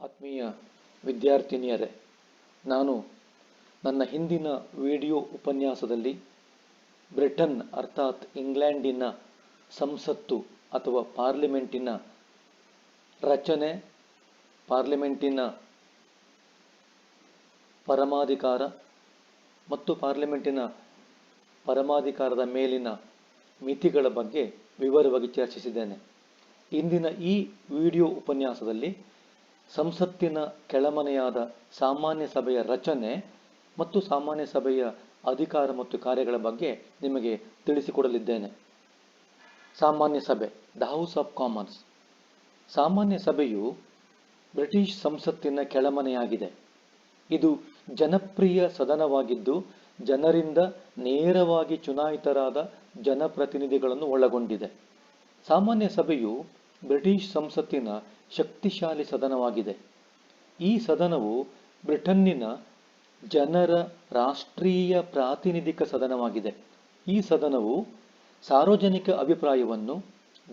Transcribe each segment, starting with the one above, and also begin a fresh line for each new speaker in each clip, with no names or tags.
ಆತ್ಮೀಯ ವಿದ್ಯಾರ್ಥಿನಿಯರೇ, ನಾನು ನನ್ನ ಹಿಂದಿನ ವಿಡಿಯೋ ಉಪನ್ಯಾಸದಲ್ಲಿ ಬ್ರಿಟನ್ ಅರ್ಥಾತ್ ಇಂಗ್ಲೆಂಡಿನ ಸಂಸತ್ತು ಅಥವಾ ಪಾರ್ಲಿಮೆಂಟಿನ ರಚನೆ, ಪಾರ್ಲಿಮೆಂಟಿನ ಪರಮಾಧಿಕಾರ ಮತ್ತು ಪಾರ್ಲಿಮೆಂಟಿನ ಪರಮಾಧಿಕಾರದ ಮೇಲಿನ ಮಿತಿಗಳ ಬಗ್ಗೆ ವಿವರವಾಗಿ ಚರ್ಚಿಸಿದ್ದೇನೆ. ಇಂದಿನ ಈ ವಿಡಿಯೋ ಉಪನ್ಯಾಸದಲ್ಲಿ ಸಂಸತ್ತಿನ ಕೆಳಮನೆಯಾದ ಸಾಮಾನ್ಯ ಸಭೆಯ ರಚನೆ ಮತ್ತು ಸಾಮಾನ್ಯ ಸಭೆಯ ಅಧಿಕಾರ ಮತ್ತು ಕಾರ್ಯಗಳ ಬಗ್ಗೆ ನಿಮಗೆ ತಿಳಿಸಿಕೊಡಲಿದ್ದೇನೆ. ಸಾಮಾನ್ಯ ಸಭೆ, ದ ಹೌಸ್ ಆಫ್ ಕಾಮನ್ಸ್. ಸಾಮಾನ್ಯ ಸಭೆಯು ಬ್ರಿಟಿಷ್ ಸಂಸತ್ತಿನ ಕೆಳಮನೆಯಾಗಿದೆ. ಇದು ಜನಪ್ರಿಯ ಸದನವಾಗಿದ್ದು ಜನರಿಂದ ನೇರವಾಗಿ ಚುನಾಯಿತರಾದ ಜನಪ್ರತಿನಿಧಿಗಳನ್ನು ಒಳಗೊಂಡಿದೆ. ಸಾಮಾನ್ಯ ಸಭೆಯು ಬ್ರಿಟಿಷ್ ಸಂಸತ್ತಿನ ಶಕ್ತಿಶಾಲಿ ಸದನವಾಗಿದೆ. ಈ ಸದನವು ಬ್ರಿಟನ್ನಿನ ಜನರ ರಾಷ್ಟ್ರೀಯ ಪ್ರಾತಿನಿಧಿಕ ಸದನವಾಗಿದೆ. ಈ ಸದನವು ಸಾರ್ವಜನಿಕ ಅಭಿಪ್ರಾಯವನ್ನು,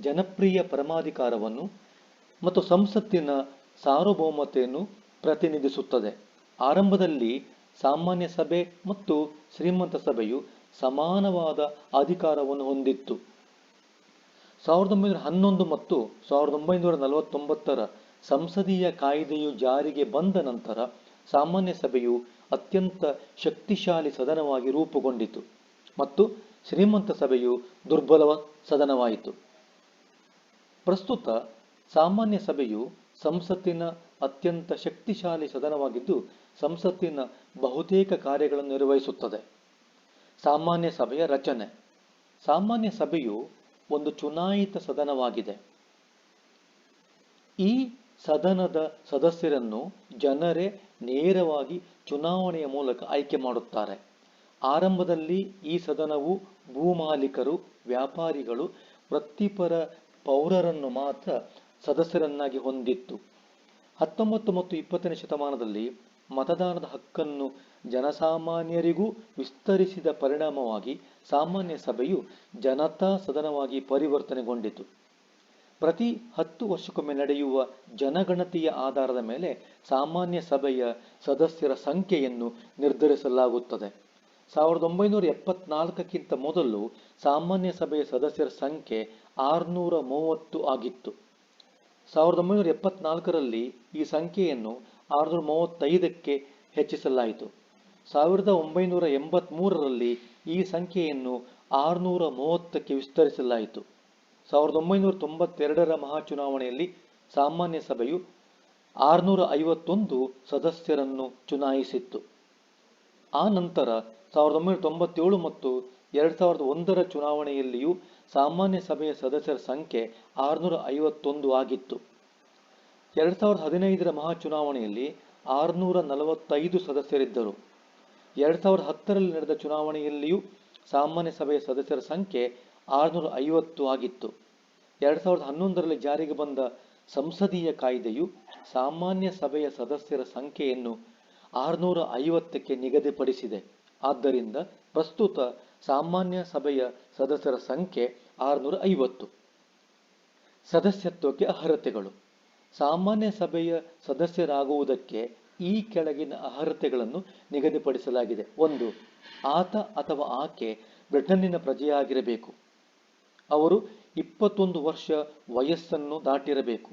ಜನಪ್ರಿಯ ಪರಮಾಧಿಕಾರವನ್ನು ಮತ್ತು ಸಂಸತ್ತಿನ ಸಾರ್ವಭೌಮತೆಯನ್ನು ಪ್ರತಿನಿಧಿಸುತ್ತದೆ. ಆರಂಭದಲ್ಲಿ ಸಾಮಾನ್ಯ ಸಭೆ ಮತ್ತು ಶ್ರೀಮಂತ ಸಭೆಯು ಸಮಾನವಾದ ಅಧಿಕಾರವನ್ನು ಹೊಂದಿತ್ತು. 1911 ಮತ್ತು 1949ರ ಸಂಸದೀಯ ಕಾಯ್ದೆಯು ಜಾರಿಗೆ ಬಂದ ನಂತರ ಸಾಮಾನ್ಯ ಸಭೆಯು ಅತ್ಯಂತ ಶಕ್ತಿಶಾಲಿ ಸದನವಾಗಿ ರೂಪುಗೊಂಡಿತು ಮತ್ತು ಶ್ರೀಮಂತ ಸಭೆಯು ದುರ್ಬಲ ಸದನವಾಯಿತು. ಪ್ರಸ್ತುತ ಸಾಮಾನ್ಯ ಸಭೆಯು ಸಂಸತ್ತಿನ ಅತ್ಯಂತ ಶಕ್ತಿಶಾಲಿ ಸದನವಾಗಿದ್ದು ಸಂಸತ್ತಿನ ಬಹುತೇಕ ಕಾರ್ಯಗಳನ್ನು ನಿರ್ವಹಿಸುತ್ತದೆ. ಸಾಮಾನ್ಯ ಸಭೆಯ ರಚನೆ. ಸಾಮಾನ್ಯ ಸಭೆಯು ಒಂದು ಚುನಾಯಿತ ಸದನವಾಗಿದೆ. ಈ ಸದನದ ಸದಸ್ಯರನ್ನು ಜನರೇ ನೇರವಾಗಿ ಚುನಾವಣೆಯ ಮೂಲಕ ಆಯ್ಕೆ ಮಾಡುತ್ತಾರೆ. ಆರಂಭದಲ್ಲಿ ಈ ಸದನವು ಭೂಮಾಲೀಕರು, ವ್ಯಾಪಾರಿಗಳು, ವೃತ್ತಿಪರ ಪೌರರನ್ನು ಮಾತ್ರ ಸದಸ್ಯರನ್ನಾಗಿ ಹೊಂದಿತ್ತು. 19 ಮತ್ತು 20ನೇ ಶತಮಾನದಲ್ಲಿ ಮತದಾನದ ಹಕ್ಕನ್ನು ಜನಸಾಮಾನ್ಯರಿಗೂ ವಿಸ್ತರಿಸಿದ ಪರಿಣಾಮವಾಗಿ ಸಾಮಾನ್ಯ ಸಭೆಯು ಜನತಾ ಸದನವಾಗಿ ಪರಿವರ್ತನೆಗೊಂಡಿತು. ಪ್ರತಿ 10 ವರ್ಷಕ್ಕೊಮ್ಮೆ ನಡೆಯುವ ಜನಗಣತಿಯ ಆಧಾರದ ಮೇಲೆ ಸಾಮಾನ್ಯ ಸಭೆಯ ಸದಸ್ಯರ ಸಂಖ್ಯೆಯನ್ನು ನಿರ್ಧರಿಸಲಾಗುತ್ತದೆ. 1974ಕ್ಕಿಂತ ಮೊದಲು ಸಾಮಾನ್ಯ ಸಭೆಯ ಸದಸ್ಯರ ಸಂಖ್ಯೆ 630 ಆಗಿತ್ತು. 1974ರಲ್ಲಿ ಈ ಸಂಖ್ಯೆಯನ್ನು 635ಕ್ಕೆ ಹೆಚ್ಚಿಸಲಾಯಿತು. 1983ರಲ್ಲಿ ಈ ಸಂಖ್ಯೆಯನ್ನು 630ಕ್ಕೆ ವಿಸ್ತರಿಸಲಾಯಿತು. 1992ರ ಮಹಾಚುನಾವಣೆಯಲ್ಲಿ ಸಾಮಾನ್ಯ ಸಭೆಯು 651 ಸದಸ್ಯರನ್ನು ಚುನಾಯಿಸಿತ್ತು. ಆ ನಂತರ 1997 ಮತ್ತು 2001ರ ಚುನಾವಣೆಯಲ್ಲಿಯೂ ಸಾಮಾನ್ಯ ಸಭೆಯ ಸದಸ್ಯರ ಸಂಖ್ಯೆ 651 ಆಗಿತ್ತು. 2015ರ ಮಹಾಚುನಾವಣೆಯಲ್ಲಿ 645 ಸದಸ್ಯರಿದ್ದರು. 2010ರಲ್ಲಿ ನಡೆದ ಚುನಾವಣೆಯಲ್ಲಿಯೂ ಸಾಮಾನ್ಯ ಸಭೆಯ ಸದಸ್ಯರ ಸಂಖ್ಯೆ 650 ಆಗಿತ್ತು. 2011ರಲ್ಲಿ ಜಾರಿಗೆ ಬಂದ ಸಂಸದೀಯ ಕಾಯ್ದೆಯು ಸಾಮಾನ್ಯ ಸಭೆಯ ಸದಸ್ಯರ ಸಂಖ್ಯೆಯನ್ನು 650ಕ್ಕೆ ನಿಗದಿಪಡಿಸಿದೆ. ಆದ್ದರಿಂದ ಪ್ರಸ್ತುತ ಸಾಮಾನ್ಯ ಸಭೆಯ ಸದಸ್ಯರ ಸಂಖ್ಯೆ 650. ಸದಸ್ಯತ್ವಕ್ಕೆ ಅರ್ಹತೆಗಳು. ಸಾಮಾನ್ಯ ಸಭೆಯ ಸದಸ್ಯರಾಗುವುದಕ್ಕೆ ಈ ಕೆಳಗಿನ ಅರ್ಹತೆಗಳನ್ನು ನಿಗದಿಪಡಿಸಲಾಗಿದೆ. 1. ಆತ ಅಥವಾ ಆಕೆ ಬ್ರಿಟನ್ನಿನ ಪ್ರಜೆಯಾಗಿರಬೇಕು. ಅವರು 21 ವರ್ಷ ವಯಸ್ಸನ್ನು ದಾಟಿರಬೇಕು.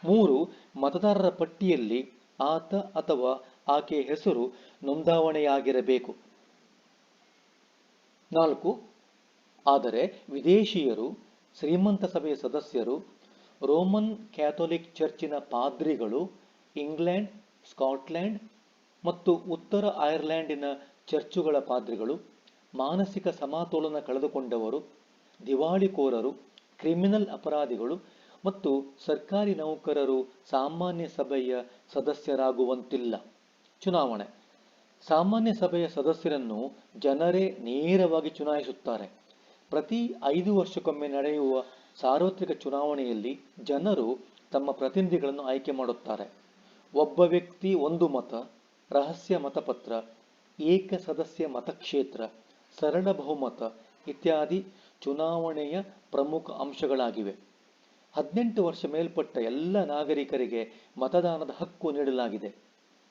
3. ಮತದಾರರ ಪಟ್ಟಿಯಲ್ಲಿ ಆತ ಅಥವಾ ಆಕೆಯ ಹೆಸರು ನೋಂದಾವಣೆಯಾಗಿರಬೇಕು. 4. ಆದರೆ ವಿದೇಶೀಯರು, ಶ್ರೀಮಂತ ಸಭೆಯ ಸದಸ್ಯರು, ರೋಮನ್ ಕ್ಯಾಥೋಲಿಕ್ ಚರ್ಚಿನ ಪಾದ್ರಿಗಳು, ಇಂಗ್ಲೆಂಡ್, ಸ್ಕಾಟ್ಲೆಂಡ್ ಮತ್ತು ಉತ್ತರ ಐರ್ಲೆಂಡಿನ ಚರ್ಚುಗಳ ಪಾದ್ರಿಗಳು, ಮಾನಸಿಕ ಸಮತೋಲನ ಕಳೆದುಕೊಂಡವರು, ದಿವಾಳಿಕೋರರು, ಕ್ರಿಮಿನಲ್ ಅಪರಾಧಿಗಳು ಮತ್ತು ಸರ್ಕಾರಿ ನೌಕರರು ಸಾಮಾನ್ಯ ಸಭೆಯ ಸದಸ್ಯರಾಗುವಂತಿಲ್ಲ. ಚುನಾವಣೆ. ಸಾಮಾನ್ಯ ಸಭೆಯ ಸದಸ್ಯರನ್ನು ಜನರೇ ನೇರವಾಗಿ ಚುನಾಯಿಸುತ್ತಾರೆ. ಪ್ರತಿ 5 ವರ್ಷಕ್ಕೊಮ್ಮೆ ನಡೆಯುವ ಸಾರ್ವತ್ರಿಕ ಚುನಾವಣೆಯಲ್ಲಿ ಜನರು ತಮ್ಮ ಪ್ರತಿನಿಧಿಗಳನ್ನು ಆಯ್ಕೆ ಮಾಡುತ್ತಾರೆ. ಒಬ್ಬ ವ್ಯಕ್ತಿ ಒಂದು ಮತ, ರಹಸ್ಯ ಮತಪತ್ರ, ಏಕ ಸದಸ್ಯ ಮತಕ್ಷೇತ್ರ, ಸರಳ ಬಹುಮತ ಇತ್ಯಾದಿ ಚುನಾವಣೆಯ ಪ್ರಮುಖ ಅಂಶಗಳಾಗಿವೆ. 18 ವರ್ಷ ಮೇಲ್ಪಟ್ಟ ಎಲ್ಲ ನಾಗರಿಕರಿಗೆ ಮತದಾನದ ಹಕ್ಕು ನೀಡಲಾಗಿದೆ.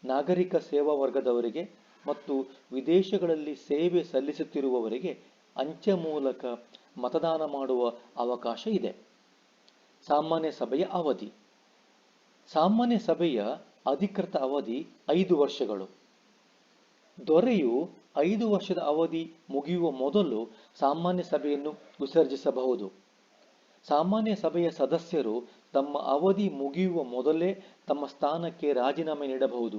ನಾಗರಿಕ ಸೇವಾ ವರ್ಗದವರಿಗೆ ಮತ್ತು ವಿದೇಶಗಳಲ್ಲಿ ಸೇವೆ ಸಲ್ಲಿಸುತ್ತಿರುವವರಿಗೆ ಅಂಚೆ ಮೂಲಕ ಮತದಾನ ಮಾಡುವ ಅವಕಾಶ ಇದೆ. ಸಾಮಾನ್ಯ ಸಭೆಯ ಅವಧಿ. ಸಾಮಾನ್ಯ ಸಭೆಯ ಅಧಿಕೃತ ಅವಧಿ 5 ವರ್ಷಗಳು. ದೊರೆಯು 5 ವರ್ಷದ ಅವಧಿ ಮುಗಿಯುವ ಮೊದಲು ಸಾಮಾನ್ಯ ಸಭೆಯನ್ನು ವಿಸರ್ಜಿಸಬಹುದು. ಸಾಮಾನ್ಯ ಸಭೆಯ ಸದಸ್ಯರು ತಮ್ಮ ಅವಧಿ ಮುಗಿಯುವ ಮೊದಲೇ ತಮ್ಮ ಸ್ಥಾನಕ್ಕೆ ರಾಜೀನಾಮೆ ನೀಡಬಹುದು.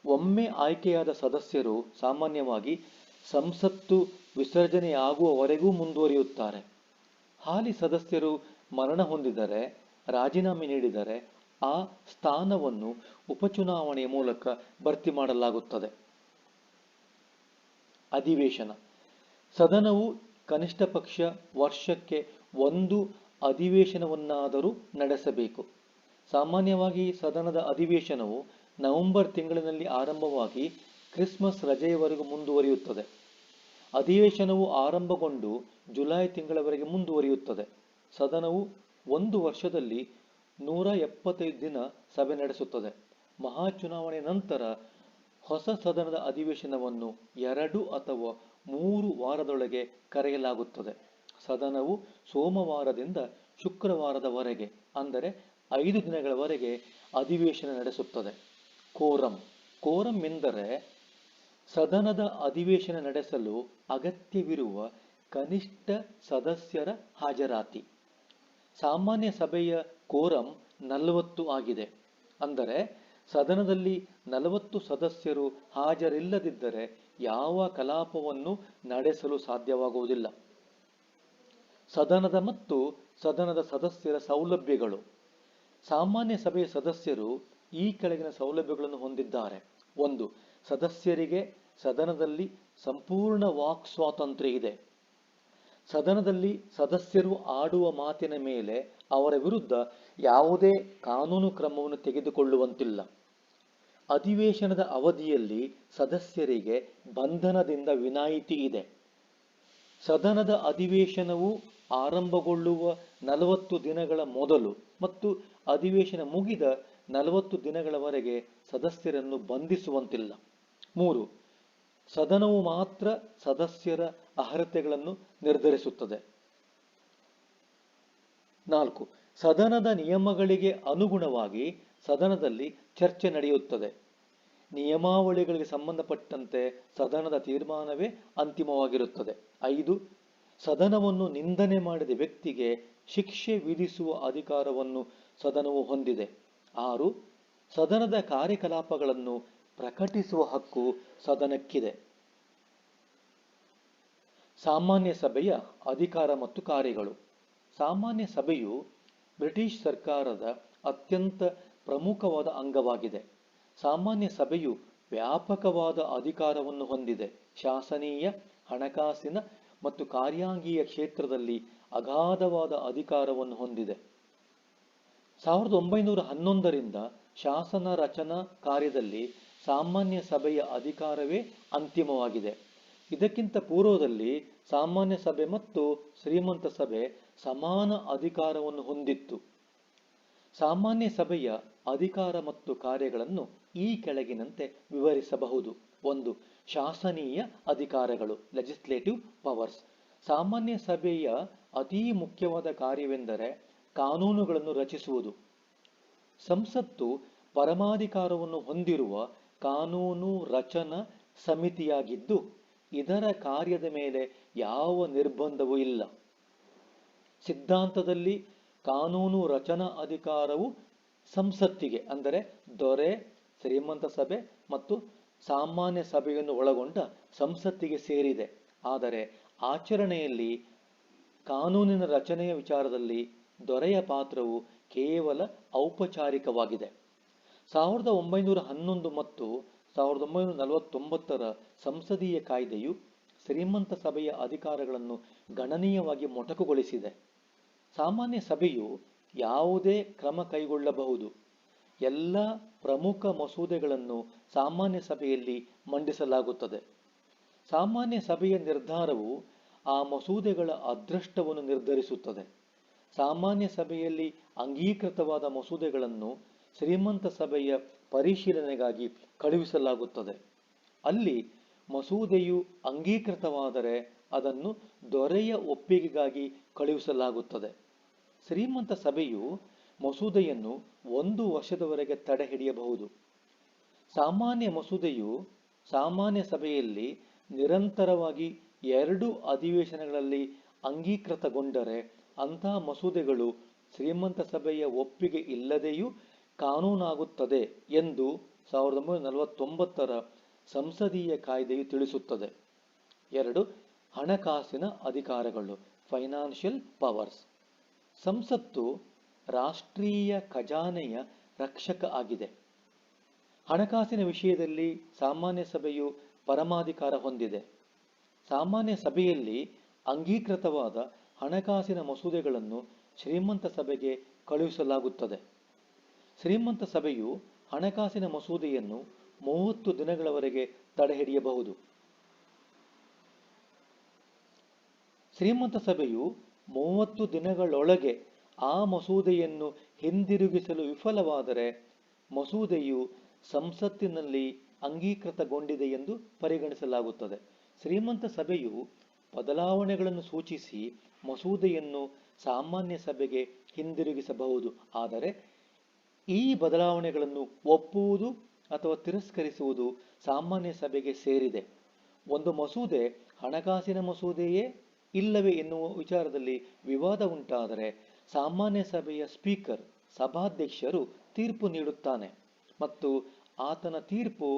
ಒಮ್ಮೆ ಆಯ್ಕೆಯಾದ ಸದಸ್ಯರು ಸಾಮಾನ್ಯವಾಗಿ ಸಂಸತ್ತು ವಿಸರ್ಜನೆಯಾಗುವವರೆಗೂ ಮುಂದುವರಿಯುತ್ತಾರೆ. ಹಾಲಿ ಸದಸ್ಯರು ಮರಣ ಹೊಂದಿದರೆ, ರಾಜೀನಾಮೆ ನೀಡಿದರೆ ಆ ಸ್ಥಾನವನ್ನು ಉಪಚುನಾವಣೆಯ ಮೂಲಕ ಭರ್ತಿ ಮಾಡಲಾಗುತ್ತದೆ. ಅಧಿವೇಶನ. ಸದನವು ಕನಿಷ್ಠ ಪಕ್ಷ ವರ್ಷಕ್ಕೆ 1 ಅಧಿವೇಶನವನ್ನಾದರೂ ನಡೆಸಬೇಕು. ಸಾಮಾನ್ಯವಾಗಿ ಸದನದ ಅಧಿವೇಶನವು ನವೆಂಬರ್ ತಿಂಗಳಿನಲ್ಲಿ ಆರಂಭವಾಗಿ ಕ್ರಿಸ್ಮಸ್ ರಜೆಯವರೆಗೂ ಮುಂದುವರಿಯುತ್ತದೆ. ಅಧಿವೇಶನವು ಆರಂಭಗೊಂಡು ಜುಲೈ ತಿಂಗಳವರೆಗೆ ಮುಂದುವರಿಯುತ್ತದೆ. ಸದನವು 1 ವರ್ಷದಲ್ಲಿ 175 ದಿನ ಸಭೆ ನಡೆಸುತ್ತದೆ. ಮಹಾಚುನಾವಣೆ ನಂತರ ಹೊಸ ಸದನದ ಅಧಿವೇಶನವನ್ನು 2 ಅಥವಾ 3 ವಾರದೊಳಗೆ ಕರೆಯಲಾಗುತ್ತದೆ. ಸದನವು ಸೋಮವಾರದಿಂದ ಶುಕ್ರವಾರದವರೆಗೆ, ಅಂದರೆ 5 ದಿನಗಳವರೆಗೆ ಅಧಿವೇಶನ ನಡೆಸುತ್ತದೆ. ಕೋರಂ. ಕೋರಂ ಎಂದರೆ ಸದನದ ಅಧಿವೇಶನ ನಡೆಸಲು ಅಗತ್ಯವಿರುವ ಕನಿಷ್ಠ ಸದಸ್ಯರ ಹಾಜರಾತಿ. ಸಾಮಾನ್ಯ ಸಭೆಯ ಕೋರಂ 40 ಆಗಿದೆ. ಅಂದರೆ ಸದನದಲ್ಲಿ 40 ಸದಸ್ಯರು ಹಾಜರಿಲ್ಲದಿದ್ದರೆ ಯಾವ ಕಲಾಪವನ್ನು ನಡೆಸಲು ಸಾಧ್ಯವಾಗುವುದಿಲ್ಲ. ಸದನದ ಮತ್ತು ಸದನದ ಸದಸ್ಯರ ಸೌಲಭ್ಯಗಳು. ಸಾಮಾನ್ಯ ಸಭೆಯ ಸದಸ್ಯರು ಈ ಕೆಳಗಿನ ಸೌಲಭ್ಯಗಳನ್ನು ಹೊಂದಿದ್ದಾರೆ. 1. ಸದಸ್ಯರಿಗೆ ಸದನದಲ್ಲಿ ಸಂಪೂರ್ಣ ವಾಕ್ ಸ್ವಾತಂತ್ರ್ಯ ಇದೆ. ಸದನದಲ್ಲಿ ಸದಸ್ಯರು ಆಡುವ ಮಾತಿನ ಮೇಲೆ ಅವರ ವಿರುದ್ಧ ಯಾವುದೇ ಕಾನೂನು ಕ್ರಮವನ್ನು ತೆಗೆದುಕೊಳ್ಳುವಂತಿಲ್ಲ. ಅಧಿವೇಶನದ ಅವಧಿಯಲ್ಲಿ ಸದಸ್ಯರಿಗೆ ಬಂಧನದಿಂದ ವಿನಾಯಿತಿ ಇದೆ. ಸದನದ ಅಧಿವೇಶನವು ಆರಂಭಗೊಳ್ಳುವ 40 ದಿನಗಳ ಮೊದಲು ಮತ್ತು ಅಧಿವೇಶನ ಮುಗಿದ 40 ದಿನಗಳವರೆಗೆ ಸದಸ್ಯರನ್ನು ಬಂಧಿಸುವಂತಿಲ್ಲ. 3. ಸದನವು ಮಾತ್ರ ಸದಸ್ಯರ ಅರ್ಹತೆಗಳನ್ನು ನಿರ್ಧರಿಸುತ್ತದೆ. 4. ಸದನದ ನಿಯಮಗಳಿಗೆ ಅನುಗುಣವಾಗಿ ಸದನದಲ್ಲಿ ಚರ್ಚೆ ನಡೆಯುತ್ತದೆ. ನಿಯಮಾವಳಿಗಳಿಗೆ ಸಂಬಂಧಪಟ್ಟಂತೆ ಸದನದ ತೀರ್ಮಾನವೇ ಅಂತಿಮವಾಗಿರುತ್ತದೆ. 5. ಸದನವನ್ನು ನಿಂದನೆ ಮಾಡಿದ ವ್ಯಕ್ತಿಗೆ ಶಿಕ್ಷೆ ವಿಧಿಸುವ ಅಧಿಕಾರವನ್ನು ಸದನವು ಹೊಂದಿದೆ. 6. ಸದನದ ಕಾರ್ಯಕಲಾಪಗಳನ್ನು ಪ್ರಕಟಿಸುವ ಹಕ್ಕು ಸದನಕ್ಕಿದೆ. ಸಾಮಾನ್ಯ ಸಭೆಯ ಅಧಿಕಾರ ಮತ್ತು ಕಾರ್ಯಗಳು. ಸಾಮಾನ್ಯ ಸಭೆಯು ಬ್ರಿಟಿಷ್ ಸರ್ಕಾರದ ಅತ್ಯಂತ ಪ್ರಮುಖವಾದ ಅಂಗವಾಗಿದೆ. ಸಾಮಾನ್ಯ ಸಭೆಯು ವ್ಯಾಪಕವಾದ ಅಧಿಕಾರವನ್ನು ಹೊಂದಿದೆ. ಶಾಸನೀಯ, ಹಣಕಾಸಿನ ಮತ್ತು ಕಾರ್ಯಾಂಗೀಯ ಕ್ಷೇತ್ರದಲ್ಲಿ ಅಗಾಧವಾದ ಅಧಿಕಾರವನ್ನು ಹೊಂದಿದೆ. 1911ರಿಂದ ಶಾಸನ ರಚನಾ ಕಾರ್ಯದಲ್ಲಿ ಸಾಮಾನ್ಯ ಸಭೆಯ ಅಧಿಕಾರವೇ ಅಂತಿಮವಾಗಿದೆ. ಇದಕ್ಕಿಂತ ಪೂರ್ವದಲ್ಲಿ ಸಾಮಾನ್ಯ ಸಭೆ ಮತ್ತು ಶ್ರೀಮಂತ ಸಭೆ ಸಮಾನ ಅಧಿಕಾರವನ್ನು ಹೊಂದಿತ್ತು. ಸಾಮಾನ್ಯ ಸಭೆಯ ಅಧಿಕಾರ ಮತ್ತು ಕಾರ್ಯಗಳನ್ನು ಈ ಕೆಳಗಿನಂತೆ ವಿವರಿಸಬಹುದು. 1. ಶಾಸನೀಯ ಅಧಿಕಾರಗಳು, ಲೆಜಿಸ್ಲೇಟಿವ್ ಪವರ್ಸ್. ಸಾಮಾನ್ಯ ಸಭೆಯ ಅತೀ ಮುಖ್ಯವಾದ ಕಾರ್ಯವೆಂದರೆ ಕಾನೂನುಗಳನ್ನು ರಚಿಸುವುದು. ಸಂಸತ್ತು ಪರಮಾಧಿಕಾರವನ್ನು ಹೊಂದಿರುವ ಕಾನೂನು ರಚನಾ ಸಮಿತಿಯಾಗಿದ್ದು, ಇದರ ಕಾರ್ಯದ ಮೇಲೆ ಯಾವ ನಿರ್ಬಂಧವೂ ಇಲ್ಲ. ಸಿದ್ಧಾಂತದಲ್ಲಿ ಕಾನೂನು ರಚನಾ ಅಧಿಕಾರವು ಸಂಸತ್ತಿಗೆ, ಅಂದರೆ ದೊರೆ, ಶ್ರೀಮಂತ ಸಭೆ ಮತ್ತು ಸಾಮಾನ್ಯ ಸಭೆಯನ್ನು ಒಳಗೊಂಡ ಸಂಸತ್ತಿಗೆ ಸೇರಿದೆ. ಆದರೆ ಆಚರಣೆಯಲ್ಲಿ ಕಾನೂನಿನ ರಚನೆಯ ವಿಚಾರದಲ್ಲಿ ದೊರೆಯ ಪಾತ್ರವು ಕೇವಲ ಔಪಚಾರಿಕವಾಗಿದೆ. 1911 ಮತ್ತು 1949ರ ಸಂಸದೀಯ ಕಾಯ್ದೆಯು ಶ್ರೀಮಂತ ಸಭೆಯ ಅಧಿಕಾರಗಳನ್ನು ಗಣನೀಯವಾಗಿ ಮೊಟಕುಗೊಳಿಸಿದೆ. ಸಾಮಾನ್ಯ ಸಭೆಯು ಯಾವುದೇ ಕ್ರಮ ಕೈಗೊಳ್ಳಬಹುದು. ಎಲ್ಲ ಪ್ರಮುಖ ಮಸೂದೆಗಳನ್ನು ಸಾಮಾನ್ಯ ಸಭೆಯಲ್ಲಿ ಮಂಡಿಸಲಾಗುತ್ತದೆ. ಸಾಮಾನ್ಯ ಸಭೆಯ ನಿರ್ಧಾರವು ಆ ಮಸೂದೆಗಳ ಅದೃಷ್ಟವನ್ನು ನಿರ್ಧರಿಸುತ್ತದೆ. ಸಾಮಾನ್ಯ ಸಭೆಯಲ್ಲಿ ಅಂಗೀಕೃತವಾದ ಮಸೂದೆಗಳನ್ನು ಶ್ರೀಮಂತ ಸಭೆಯ ಪರಿಶೀಲನೆಗಾಗಿ ಕಳುಹಿಸಲಾಗುತ್ತದೆ. ಅಲ್ಲಿ ಮಸೂದೆಯು ಅಂಗೀಕೃತವಾದರೆ ಅದನ್ನು ದೊರೆಯ ಒಪ್ಪಿಗೆಗಾಗಿ ಕಳುಹಿಸಲಾಗುತ್ತದೆ. ಶ್ರೀಮಂತ ಸಭೆಯು ಮಸೂದೆಯನ್ನು 1 ವರ್ಷದವರೆಗೆ ತಡೆಹಿಡಿಯಬಹುದು. ಸಾಮಾನ್ಯ ಮಸೂದೆಯು ಸಾಮಾನ್ಯ ಸಭೆಯಲ್ಲಿ ನಿರಂತರವಾಗಿ 2 ಅಧಿವೇಶನಗಳಲ್ಲಿ ಅಂಗೀಕೃತಗೊಂಡರೆ ಅಂತಹ ಮಸೂದೆಗಳು ಶ್ರೀಮಂತ ಸಭೆಯ ಒಪ್ಪಿಗೆ ಇಲ್ಲದೆಯೂ ಕಾನೂನಾಗುತ್ತದೆ ಎಂದು 1949ರ ಸಂಸದೀಯ ಕಾಯ್ದೆಯು ತಿಳಿಸುತ್ತದೆ. 2. ಹಣಕಾಸಿನ ಅಧಿಕಾರಗಳು, ಫೈನಾನ್ಷಿಯಲ್ ಪವರ್ಸ್. ಸಂಸತ್ತು ರಾಷ್ಟ್ರೀಯ ಖಜಾನೆಯ ರಕ್ಷಕ ಆಗಿದೆ. ಹಣಕಾಸಿನ ವಿಷಯದಲ್ಲಿ ಸಾಮಾನ್ಯ ಸಭೆಯು ಪರಮಾಧಿಕಾರ ಹೊಂದಿದೆ. ಸಾಮಾನ್ಯ ಸಭೆಯಲ್ಲಿ ಅಂಗೀಕೃತವಾದ ಹಣಕಾಸಿನ ಮಸೂದೆಗಳನ್ನು ಶ್ರೀಮಂತ ಸಭೆಗೆ ಕಳುಹಿಸಲಾಗುತ್ತದೆ. ಶ್ರೀಮಂತ ಸಭೆಯು ಹಣಕಾಸಿನ ಮಸೂದೆಯನ್ನು 30 ದಿನಗಳವರೆಗೆ ತಡೆಹಿಡಿಯಬಹುದು. ಶ್ರೀಮಂತ ಸಭೆಯು 30 ದಿನಗಳೊಳಗೆ ಆ ಮಸೂದೆಯನ್ನು ಹಿಂದಿರುಗಿಸಲು ವಿಫಲವಾದರೆ ಮಸೂದೆಯು ಸಂಸತ್ತಿನಲ್ಲಿ ಅಂಗೀಕೃತಗೊಂಡಿದೆ ಎಂದು ಪರಿಗಣಿಸಲಾಗುತ್ತದೆ. ಶ್ರೀಮಂತ ಸಭೆಯು ಬದಲಾವಣೆಗಳನ್ನು ಸೂಚಿಸಿ ಮಸೂದೆಯನ್ನು ಸಾಮಾನ್ಯ ಸಭೆಗೆ ಹಿಂದಿರುಗಿಸಬಹುದು. ಆದರೆ ಈ ಬದಲಾವಣೆಗಳನ್ನು ಒಪ್ಪುವುದು ಅಥವಾ ತಿರಸ್ಕರಿಸುವುದು ಸಾಮಾನ್ಯ ಸಭೆಗೆ ಸೇರಿದೆ. ಒಂದು ಮಸೂದೆ ಹಣಕಾಸಿನ ಮಸೂದೆಯೇ ಇಲ್ಲವೇ ಎನ್ನುವ ವಿಚಾರದಲ್ಲಿ ವಿವಾದ ಉಂಟಾದರೆ ಸಾಮಾನ್ಯ ಸಭೆಯ ಸ್ಪೀಕರ್, ಸಭಾಧ್ಯಕ್ಷರು ತೀರ್ಪು ನೀಡುತ್ತಾನೆ ಮತ್ತು ಆತನ ತೀರ್ಪು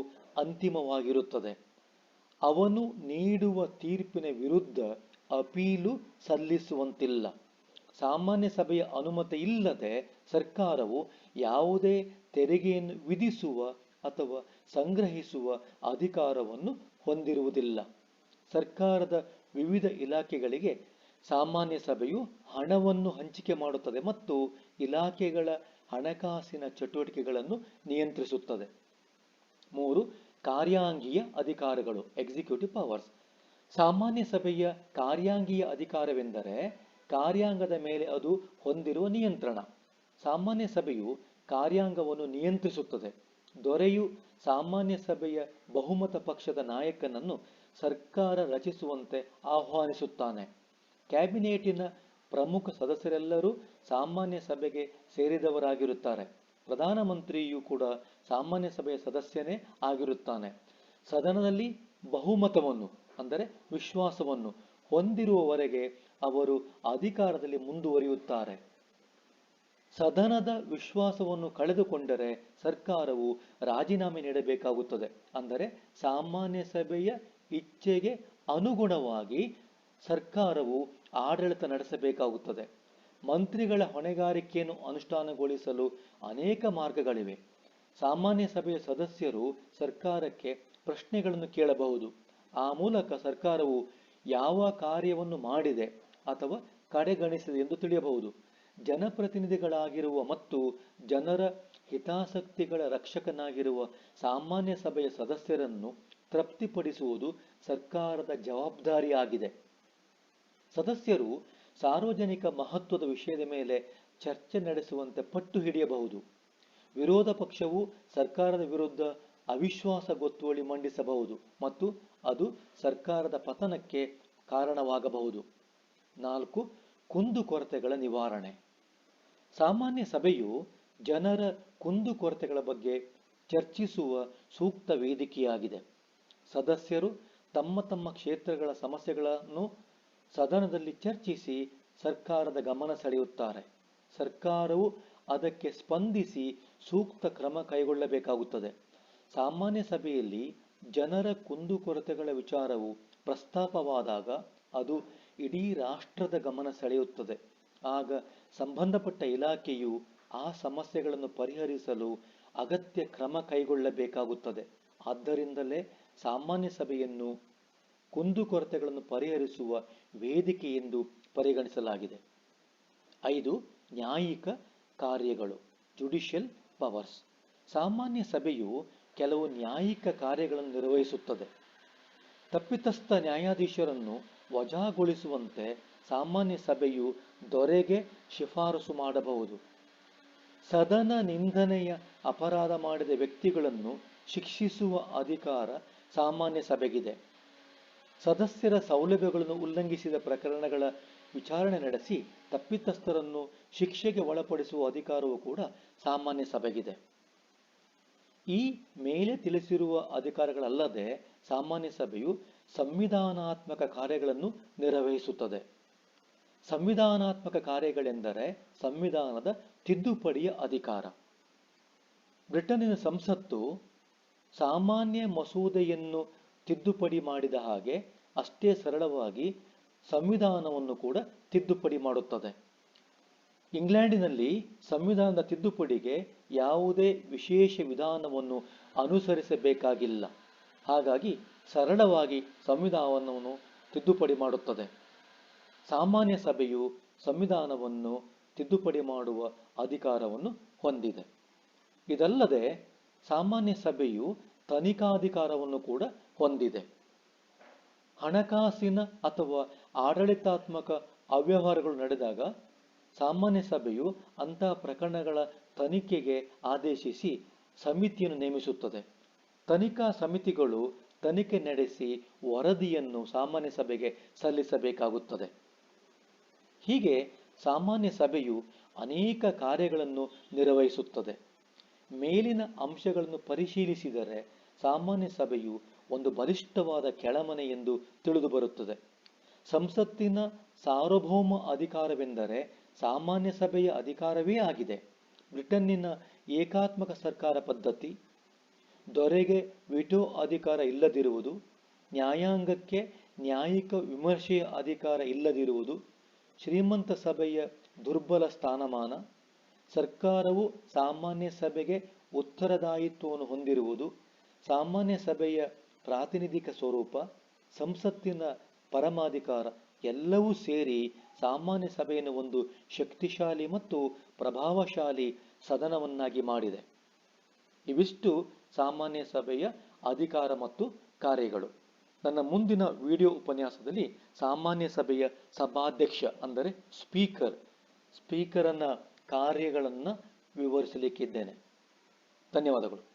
ಅಂತಿಮವಾಗಿರುತ್ತದೆ. ಅವನು ನೀಡುವ ತೀರ್ಪಿನ ವಿರುದ್ಧ ಅಪೀಲು ಸಲ್ಲಿಸುವಂತಿಲ್ಲ. ಸಾಮಾನ್ಯ ಸಭೆಯ ಅನುಮತಿ ಇಲ್ಲದೆ ಸರ್ಕಾರವು ಯಾವುದೇ ತೆರಿಗೆಯನ್ನು ವಿಧಿಸುವ ಅಥವಾ ಸಂಗ್ರಹಿಸುವ ಅಧಿಕಾರವನ್ನು ಹೊಂದಿರುವುದಿಲ್ಲ. ಸರ್ಕಾರದ ವಿವಿಧ ಇಲಾಖೆಗಳಿಗೆ ಸಾಮಾನ್ಯ ಸಭೆಯು ಹಣವನ್ನು ಹಂಚಿಕೆ ಮಾಡುತ್ತದೆ ಮತ್ತು ಇಲಾಖೆಗಳ ಹಣಕಾಸಿನ ಚಟುವಟಿಕೆಗಳನ್ನು ನಿಯಂತ್ರಿಸುತ್ತದೆ. 3. ಕಾರ್ಯಾಂಗೀಯ ಅಧಿಕಾರಗಳು, ಎಕ್ಸಿಕ್ಯೂಟಿವ್ ಪವರ್ಸ್. ಸಾಮಾನ್ಯ ಸಭೆಯ ಕಾರ್ಯಾಂಗೀಯ ಅಧಿಕಾರವೆಂದರೆ ಕಾರ್ಯಾಂಗದ ಮೇಲೆ ಅದು ಹೊಂದಿರುವ ನಿಯಂತ್ರಣ. ಸಾಮಾನ್ಯ ಸಭೆಯು ಕಾರ್ಯಾಂಗವನ್ನು ನಿಯಂತ್ರಿಸುತ್ತದೆ. ದೊರೆಯು ಸಾಮಾನ್ಯ ಸಭೆಯ ಬಹುಮತ ಪಕ್ಷದ ನಾಯಕನನ್ನು ಸರ್ಕಾರ ರಚಿಸುವಂತೆ ಆಹ್ವಾನಿಸುತ್ತಾನೆ. ಕ್ಯಾಬಿನೆಟಿನ ಪ್ರಮುಖ ಸದಸ್ಯರೆಲ್ಲರೂ ಸಾಮಾನ್ಯ ಸಭೆಗೆ ಸೇರಿದವರಾಗಿರುತ್ತಾರೆ. ಪ್ರಧಾನಮಂತ್ರಿಯೂ ಕೂಡ ಸಾಮಾನ್ಯ ಸಭೆಯ ಸದಸ್ಯನೇ ಆಗಿರುತ್ತಾನೆ. ಸದನದಲ್ಲಿ ಬಹುಮತವನ್ನು ಅಂದರೆ ವಿಶ್ವಾಸವನ್ನು ಹೊಂದಿರುವವರೆಗೆ ಅವರು ಅಧಿಕಾರದಲ್ಲಿ ಮುಂದುವರಿಯುತ್ತಾರೆ. ಸದನದ ವಿಶ್ವಾಸವನ್ನು ಕಳೆದುಕೊಂಡರೆ ಸರ್ಕಾರವು ರಾಜೀನಾಮೆ ನೀಡಬೇಕಾಗುತ್ತದೆ. ಅಂದರೆ ಸಾಮಾನ್ಯ ಸಭೆಯ ಇಚ್ಛೆಗೆ ಅನುಗುಣವಾಗಿ ಸರ್ಕಾರವು ಆಡಳಿತ ನಡೆಸಬೇಕಾಗುತ್ತದೆ. ಮಂತ್ರಿಗಳ ಹೊಣೆಗಾರಿಕೆಯನ್ನು ಅನುಷ್ಠಾನಗೊಳಿಸಲು ಅನೇಕ ಮಾರ್ಗಗಳಿವೆ. ಸಾಮಾನ್ಯ ಸಭೆಯ ಸದಸ್ಯರು ಸರ್ಕಾರಕ್ಕೆ ಪ್ರಶ್ನೆಗಳನ್ನು ಕೇಳಬಹುದು. ಆ ಮೂಲಕ ಸರ್ಕಾರವು ಯಾವ ಕಾರ್ಯವನ್ನು ಮಾಡಿದೆ ಅಥವಾ ಕಡೆಗಣಿಸಿದೆ ಎಂದು ತಿಳಿಯಬಹುದು. ಜನಪ್ರತಿನಿಧಿಗಳಾಗಿರುವ ಮತ್ತು ಜನರ ಹಿತಾಸಕ್ತಿಗಳ ರಕ್ಷಕನಾಗಿರುವ ಸಾಮಾನ್ಯ ಸಭೆಯ ಸದಸ್ಯರನ್ನು ತೃಪ್ತಿಪಡಿಸುವುದು ಸರ್ಕಾರದ ಜವಾಬ್ದಾರಿಯಾಗಿದೆ. ಸದಸ್ಯರು ಸಾರ್ವಜನಿಕ ಮಹತ್ವದ ವಿಷಯದ ಮೇಲೆ ಚರ್ಚೆ ನಡೆಸುವಂತೆ ಪಟ್ಟು ಹಿಡಿಯಬಹುದು. ವಿರೋಧ ಪಕ್ಷವು ಸರ್ಕಾರದ ವಿರುದ್ಧ ಅವಿಶ್ವಾಸ ಗೊತ್ತುವಳಿ ಮಂಡಿಸಬಹುದು ಮತ್ತು ಅದು ಸರ್ಕಾರದ ಪತನಕ್ಕೆ ಕಾರಣವಾಗಬಹುದು. 4. ಕುಂದುಕೊರತೆಗಳ ನಿವಾರಣೆ. ಸಾಮಾನ್ಯ ಸಭೆಯು ಜನರ ಕುಂದುಕೊರತೆಗಳ ಬಗ್ಗೆ ಚರ್ಚಿಸುವ ಸೂಕ್ತ ವೇದಿಕೆಯಾಗಿದೆ. ಸದಸ್ಯರು ತಮ್ಮ ತಮ್ಮ ಕ್ಷೇತ್ರಗಳ ಸಮಸ್ಯೆಗಳನ್ನು ಸದನದಲ್ಲಿ ಚರ್ಚಿಸಿ ಸರ್ಕಾರದ ಗಮನ ಸೆಳೆಯುತ್ತಾರೆ. ಸರ್ಕಾರವು ಅದಕ್ಕೆ ಸ್ಪಂದಿಸಿ ಸೂಕ್ತ ಕ್ರಮ ಕೈಗೊಳ್ಳಬೇಕಾಗುತ್ತದೆ. ಸಾಮಾನ್ಯ ಸಭೆಯಲ್ಲಿ ಜನರ ಕುಂದುಕೊರತೆಗಳ ವಿಚಾರವು ಪ್ರಸ್ತಾಪವಾದಾಗ ಅದು ಇಡೀ ರಾಷ್ಟ್ರದ ಗಮನ ಸೆಳೆಯುತ್ತದೆ. ಆಗ ಸಂಬಂಧಪಟ್ಟ ಇಲಾಖೆಯು ಆ ಸಮಸ್ಯೆಗಳನ್ನು ಪರಿಹರಿಸಲು ಅಗತ್ಯ ಕ್ರಮ ಕೈಗೊಳ್ಳಬೇಕಾಗುತ್ತದೆ. ಆದ್ದರಿಂದಲೇ ಸಾಮಾನ್ಯ ಸಭೆಯನ್ನು ಕುಂದುಕೊರತೆಗಳನ್ನು ಪರಿಹರಿಸುವ ವೇದಿಕೆ ಎಂದು ಪರಿಗಣಿಸಲಾಗಿದೆ. 5. ನ್ಯಾಯಿಕ ಕಾರ್ಯಗಳು, ಜುಡಿಷಿಯಲ್ ಪವರ್ಸ್. ಸಾಮಾನ್ಯ ಸಭೆಯು ಕೆಲವು ನ್ಯಾಯಿಕ ಕಾರ್ಯಗಳನ್ನು ನಿರ್ವಹಿಸುತ್ತದೆ. ತಪ್ಪಿತಸ್ಥ ನ್ಯಾಯಾಧೀಶರನ್ನು ವಜಾಗೊಳಿಸುವಂತೆ ಸಾಮಾನ್ಯ ಸಭೆಯು ದೊರೆಗೆ ಶಿಫಾರಸು ಮಾಡಬಹುದು. ಸದನ ನಿಂದನೆಯ ಅಪರಾಧ ಮಾಡಿದ ವ್ಯಕ್ತಿಗಳನ್ನು ಶಿಕ್ಷಿಸುವ ಅಧಿಕಾರ ಸಾಮಾನ್ಯ ಸಭೆಗಿದೆ. ಸದಸ್ಯರ ಸೌಲಭ್ಯಗಳನ್ನು ಉಲ್ಲಂಘಿಸಿದ ಪ್ರಕರಣಗಳ ವಿಚಾರಣೆ ನಡೆಸಿ ತಪ್ಪಿತಸ್ಥರನ್ನು ಶಿಕ್ಷೆಗೆ ಒಳಪಡಿಸುವ ಅಧಿಕಾರವೂ ಕೂಡ ಸಾಮಾನ್ಯ ಸಭೆಗಿದೆ. ಈ ಮೇಲೆ ತಿಳಿಸಿರುವ ಅಧಿಕಾರಗಳಲ್ಲದೆ ಸಾಮಾನ್ಯ ಸಭೆಯು ಸಂವಿಧಾನಾತ್ಮಕ ಕಾರ್ಯಗಳನ್ನು ನಿರ್ವಹಿಸುತ್ತದೆ. ಸಂವಿಧಾನಾತ್ಮಕ ಕಾರ್ಯಗಳೆಂದರೆ ಸಂವಿಧಾನದ ತಿದ್ದುಪಡಿಯ ಅಧಿಕಾರ. ಬ್ರಿಟನ್ನಿನ ಸಂಸತ್ತು ಸಾಮಾನ್ಯ ಮಸೂದೆಯನ್ನು ತಿದ್ದುಪಡಿ ಮಾಡಿದ ಹಾಗೆ ಅಷ್ಟೇ ಸರಳವಾಗಿ ಸಂವಿಧಾನವನ್ನು ಕೂಡ ತಿದ್ದುಪಡಿ ಮಾಡುತ್ತದೆ. ಇಂಗ್ಲೆಂಡಿನಲ್ಲಿ ಸಂವಿಧಾನದ ತಿದ್ದುಪಡಿಗೆ ಯಾವುದೇ ವಿಶೇಷ ವಿಧಾನವನ್ನು ಅನುಸರಿಸಬೇಕಾಗಿಲ್ಲ. ಹಾಗಾಗಿ ಸರಳವಾಗಿ ಸಂವಿಧಾನವನ್ನು ತಿದ್ದುಪಡಿ ಮಾಡುತ್ತದೆ. ಸಾಮಾನ್ಯ ಸಭೆಯು ಸಂವಿಧಾನವನ್ನು ತಿದ್ದುಪಡಿ ಮಾಡುವ ಅಧಿಕಾರವನ್ನು ಹೊಂದಿದೆ. ಇದಲ್ಲದೆ ಸಾಮಾನ್ಯ ಸಭೆಯು ತನಿಖಾಧಿಕಾರವನ್ನು ಕೂಡ ಹೊಂದಿದೆ. ಹಣಕಾಸಿನ ಅಥವಾ ಆಡಳಿತಾತ್ಮಕ ಅವ್ಯವಹಾರಗಳು ನಡೆದಾಗ ಸಾಮಾನ್ಯ ಸಭೆಯು ಅಂತಹ ಪ್ರಕರಣಗಳ ತನಿಖೆಗೆ ಆದೇಶಿಸಿ ಸಮಿತಿಯನ್ನು ನೇಮಿಸುತ್ತದೆ. ತನಿಖಾ ಸಮಿತಿಗಳು ತನಿಖೆ ನಡೆಸಿ ವರದಿಯನ್ನು ಸಾಮಾನ್ಯ ಸಭೆಗೆ ಸಲ್ಲಿಸಬೇಕಾಗುತ್ತದೆ. ಹೀಗೆ ಸಾಮಾನ್ಯ ಸಭೆಯು ಅನೇಕ ಕಾರ್ಯಗಳನ್ನು ನಿರ್ವಹಿಸುತ್ತದೆ. ಮೇಲಿನ ಅಂಶಗಳನ್ನು ಪರಿಶೀಲಿಸಿದರೆ ಸಾಮಾನ್ಯ ಸಭೆಯು ಒಂದು ಬಲಿಷ್ಠವಾದ ಕೆಳಮನೆ ಎಂದು ತಿಳಿದುಬರುತ್ತದೆ. ಸಂಸತ್ತಿನ ಸಾರ್ವಭೌಮ ಅಧಿಕಾರವೆಂದರೆ ಸಾಮಾನ್ಯ ಸಭೆಯ ಅಧಿಕಾರವೇ ಆಗಿದೆ. ಬ್ರಿಟನ್ನಿನ ಏಕಾತ್ಮಕ ಸರ್ಕಾರ ಪದ್ಧತಿ, ದೊರೆಗೆ ವಿಟೋ ಅಧಿಕಾರ ಇಲ್ಲದಿರುವುದು, ನ್ಯಾಯಾಂಗಕ್ಕೆ ನ್ಯಾಯಿಕ ವಿಮರ್ಶೆಯ ಅಧಿಕಾರ ಇಲ್ಲದಿರುವುದು, ಶ್ರೀಮಂತ ಸಭೆಯ ದುರ್ಬಲ ಸ್ಥಾನಮಾನ, ಸರ್ಕಾರವು ಸಾಮಾನ್ಯ ಸಭೆಗೆ ಉತ್ತರದಾಯಿತ್ವವನ್ನು ಹೊಂದಿರುವುದು, ಸಾಮಾನ್ಯ ಸಭೆಯ ಪ್ರಾತಿನಿಧಿಕ ಸ್ವರೂಪ, ಸಂಸತ್ತಿನ ಪರಮಾಧಿಕಾರ ಎಲ್ಲವೂ ಸೇರಿ ಸಾಮಾನ್ಯ ಸಭೆಯನ್ನು ಒಂದು ಶಕ್ತಿಶಾಲಿ ಮತ್ತು ಪ್ರಭಾವಶಾಲಿ ಸದನವನ್ನಾಗಿ ಮಾಡಿದೆ. ಇವಿಷ್ಟು ಸಾಮಾನ್ಯ ಸಭೆಯ ಅಧಿಕಾರ ಮತ್ತು ಕಾರ್ಯಗಳು. ನನ್ನ ಮುಂದಿನ ವಿಡಿಯೋ ಉಪನ್ಯಾಸದಲ್ಲಿ ಸಾಮಾನ್ಯ ಸಭೆಯ ಸಭಾಧ್ಯಕ್ಷ ಅಂದರೆ ಸ್ಪೀಕರನ್ನ ಕಾರ್ಯಗಳನ್ನು ವಿವರಿಸಲಿಕ್ಕಿದ್ದೇನೆ. ಧನ್ಯವಾದಗಳು.